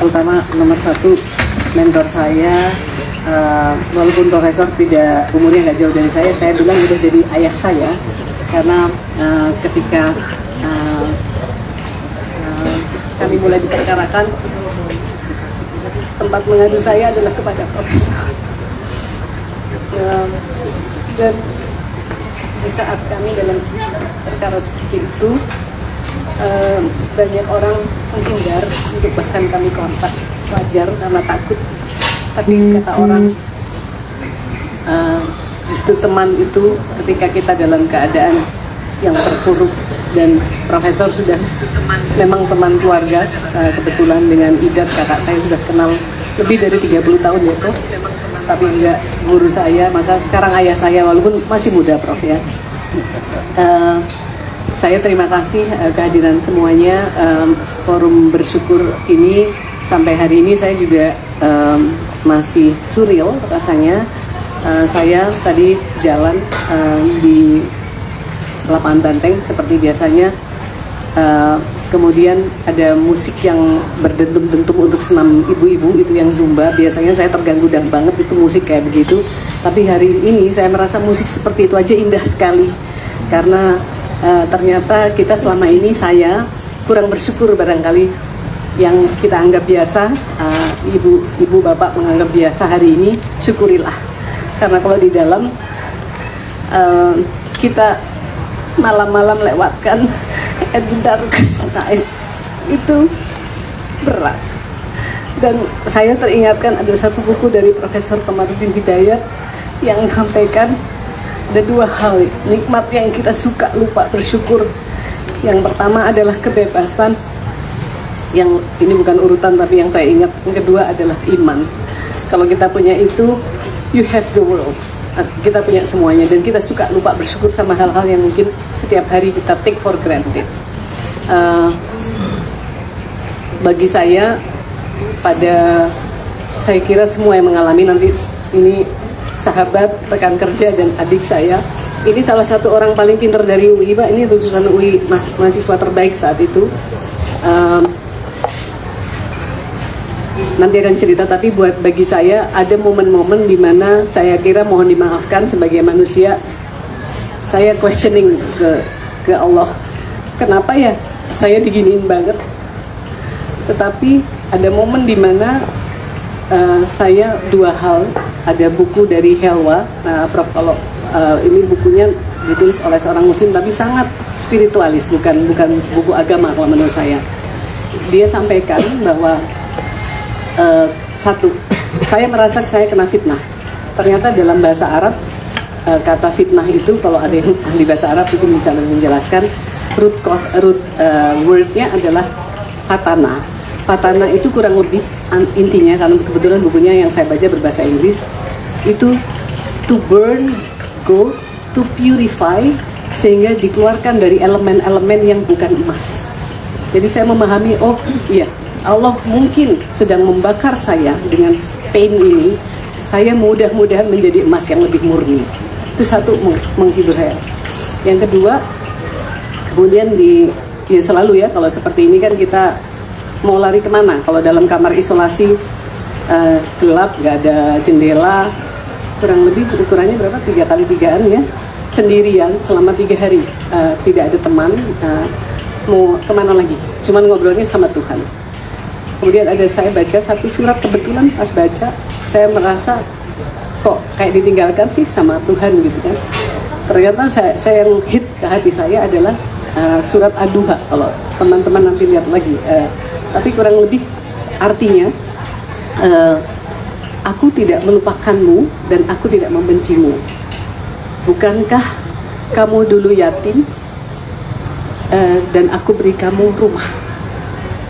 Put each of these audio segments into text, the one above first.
terutama nomor satu mentor saya, walaupun profesor tidak umurnya nggak jauh dari saya bilang udah jadi ayah saya, karena ketika kami mulai diperkarakan, tempat mengadu saya adalah kepada profesor. Dan di saat kami dalam perkara seperti itu, banyak orang menghindar untuk bahkan kami kontak, wajar karena takut. Tapi kata orang, justru teman itu ketika kita dalam keadaan yang terpuruk, dan profesor sudah memang teman keluarga, kebetulan dengan Idat kakak saya sudah kenal lebih dari 30 tahun ya Prof, tapi enggak guru saya, maka sekarang ayah saya walaupun masih muda Prof ya. Saya terima kasih kehadiran semuanya. Forum bersyukur ini sampai hari ini saya juga masih surreal rasanya. Saya tadi jalan di lapangan Banteng seperti biasanya, kemudian ada musik yang berdentum-dentum untuk senam ibu-ibu, itu yang Zumba. Biasanya saya terganggu banget itu musik kayak begitu, tapi hari ini saya merasa musik seperti itu aja indah sekali, karena ternyata kita selama ini, saya kurang bersyukur barangkali. Yang kita anggap biasa, ibu bapak menganggap biasa, hari ini syukurilah, karena kalau di dalam kita malam-malam lewatkan at the darkest night itu berat. Dan saya teringatkan ada satu buku dari Profesor Kamarudin Hidayat yang sampaikan ada dua hal nikmat yang kita suka lupa bersyukur. Yang pertama adalah kebebasan, yang ini bukan urutan tapi yang saya ingat. Yang kedua adalah iman. Kalau kita punya itu, you have the world. Kita punya semuanya, dan kita suka lupa bersyukur sama hal-hal yang mungkin setiap hari kita take for granted. Bagi saya kira semua yang mengalami, nanti ini sahabat, rekan kerja, dan adik saya, ini salah satu orang paling pintar dari UI Pak, ini lulusan UI, mahasiswa terbaik saat itu. Nanti akan cerita, tapi bagi saya ada momen-momen di mana saya kira, mohon dimaafkan sebagai manusia, saya questioning ke Allah, kenapa ya saya diginiin banget. Tetapi ada momen di mana saya dua hal, ada buku dari Helwa, Prof, kalau ini bukunya ditulis oleh seorang muslim tapi sangat spiritualis, bukan buku agama kalau menurut saya. Dia sampaikan bahwa satu, saya merasa saya kena fitnah. Ternyata dalam bahasa Arab, kata fitnah itu, kalau ada yang ahli bahasa Arab itu bisa lebih menjelaskan, root wordnya adalah fatana. Fatana itu kurang lebih intinya, karena kebetulan bukunya yang saya baca berbahasa Inggris, itu to burn gold, to purify, sehingga dikeluarkan dari elemen-elemen yang bukan emas. Jadi saya memahami, oh iya, Allah mungkin sedang membakar saya dengan pain ini, saya mudah-mudahan menjadi emas yang lebih murni. Itu satu, menghibur saya. Yang kedua, kemudian ya selalu ya, kalau seperti ini kan kita mau lari kemana? Kalau dalam kamar isolasi gelap, nggak ada jendela, kurang lebih ukurannya berapa? 3x3-an ya, sendirian selama 3 hari, tidak ada teman, mau kemana lagi? Cuman ngobrolnya sama Tuhan. Kemudian ada saya baca satu surat, kebetulan pas baca saya merasa kok kayak ditinggalkan sih sama Tuhan gitu kan. Ternyata saya yang hit ke hati saya adalah surat Ad-Duha, kalau teman-teman nanti lihat lagi. Tapi kurang lebih artinya, aku tidak melupakanmu dan aku tidak membencimu. Bukankah kamu dulu yatim dan aku beri kamu rumah?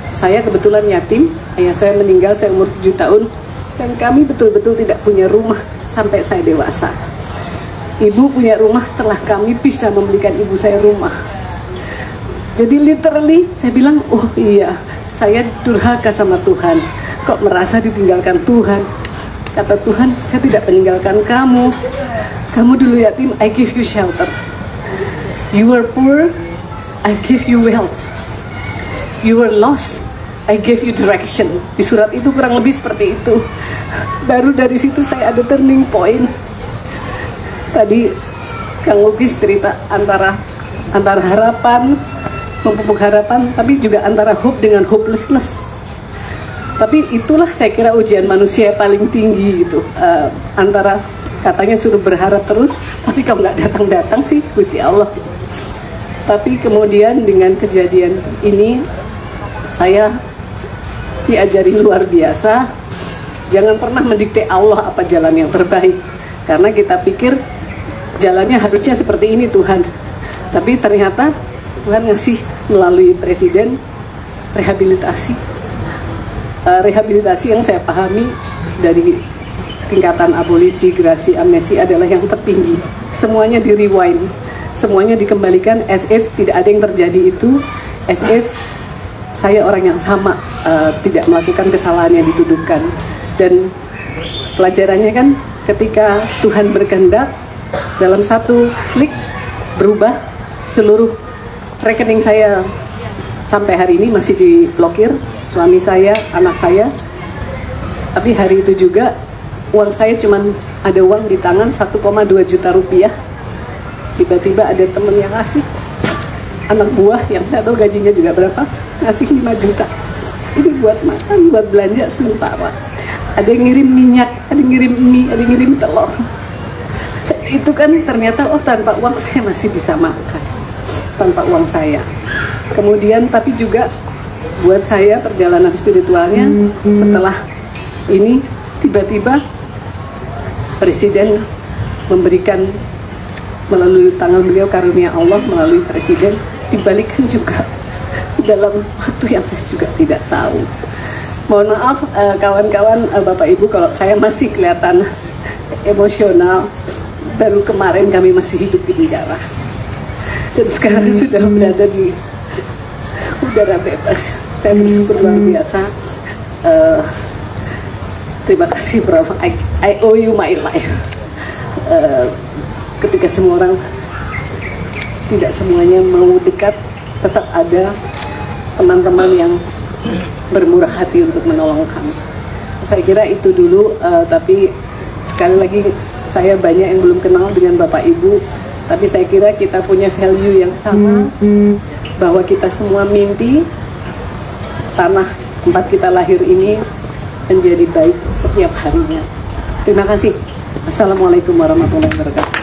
Saya kebetulan yatim, ayah saya meninggal saya umur 7 tahun, dan kami betul-betul tidak punya rumah sampai saya dewasa. Ibu punya rumah setelah kami bisa membelikan ibu saya rumah. Jadi literally saya bilang, oh iya, saya durhaka sama Tuhan, kok merasa ditinggalkan Tuhan. Kata Tuhan, saya tidak meninggalkan kamu. Kamu dulu yatim, I give you shelter. You were poor, I give you wealth. You were lost, I gave you direction. Di surat itu kurang lebih seperti itu. Baru dari situ saya ada turning point. Tadi Kang Lukis cerita antara harapan, memupuk harapan, tapi juga antara hope dengan hopelessness. Tapi itulah saya kira ujian manusia paling tinggi gitu. Antara katanya suruh berharap terus, tapi kalau nggak datang-datang sih Gusti Allah. Tapi kemudian dengan kejadian ini saya diajari luar biasa, jangan pernah mendikte Allah apa jalan yang terbaik, karena kita pikir jalannya harusnya seperti ini Tuhan, tapi ternyata Tuhan ngasih melalui presiden rehabilitasi yang saya pahami dari tingkatan abolisi, gerasi, amnesti adalah yang tertinggi. Semuanya di rewind, semuanya dikembalikan as if tidak ada yang terjadi itu, as if saya orang yang sama, tidak melakukan kesalahan yang dituduhkan. Dan pelajarannya kan ketika Tuhan berkehendak, dalam satu klik berubah seluruh rekening saya sampai hari ini masih diblokir, suami saya, anak saya. Tapi hari itu juga uang saya cuman ada uang di tangan 1,2 juta rupiah. Tiba-tiba ada temen yang ngasih, anak buah yang saya tahu gajinya juga berapa, ngasih 5 juta. Ini buat makan, buat belanja sementara. Ada yang ngirim minyak, ada yang ngirim mie, ada yang ngirim telur. Itu kan ternyata tanpa uang saya masih bisa makan, tanpa uang saya. Kemudian tapi juga buat saya perjalanan spiritualnya setelah ini tiba-tiba Presiden memberikan melalui tangan beliau karunia Allah melalui Presiden, dibalikan juga dalam waktu yang saya juga tidak tahu. Mohon maaf kawan-kawan, Bapak Ibu kalau saya masih kelihatan emosional. Baru kemarin kami masih hidup di penjara dan sekarang sudah berada di udara bebas. Saya bersyukur luar biasa. Terima kasih Prof. I owe you my life. Ketika semua orang tidak semuanya mau dekat, tetap ada teman-teman yang bermurah hati untuk menolong kami. Saya kira itu dulu, tapi sekali lagi saya banyak yang belum kenal dengan Bapak Ibu, tapi saya kira kita punya value yang sama, bahwa kita semua mimpi tanah tempat kita lahir ini menjadi baik setiap harinya. Terima kasih. Assalamualaikum warahmatullahi wabarakatuh.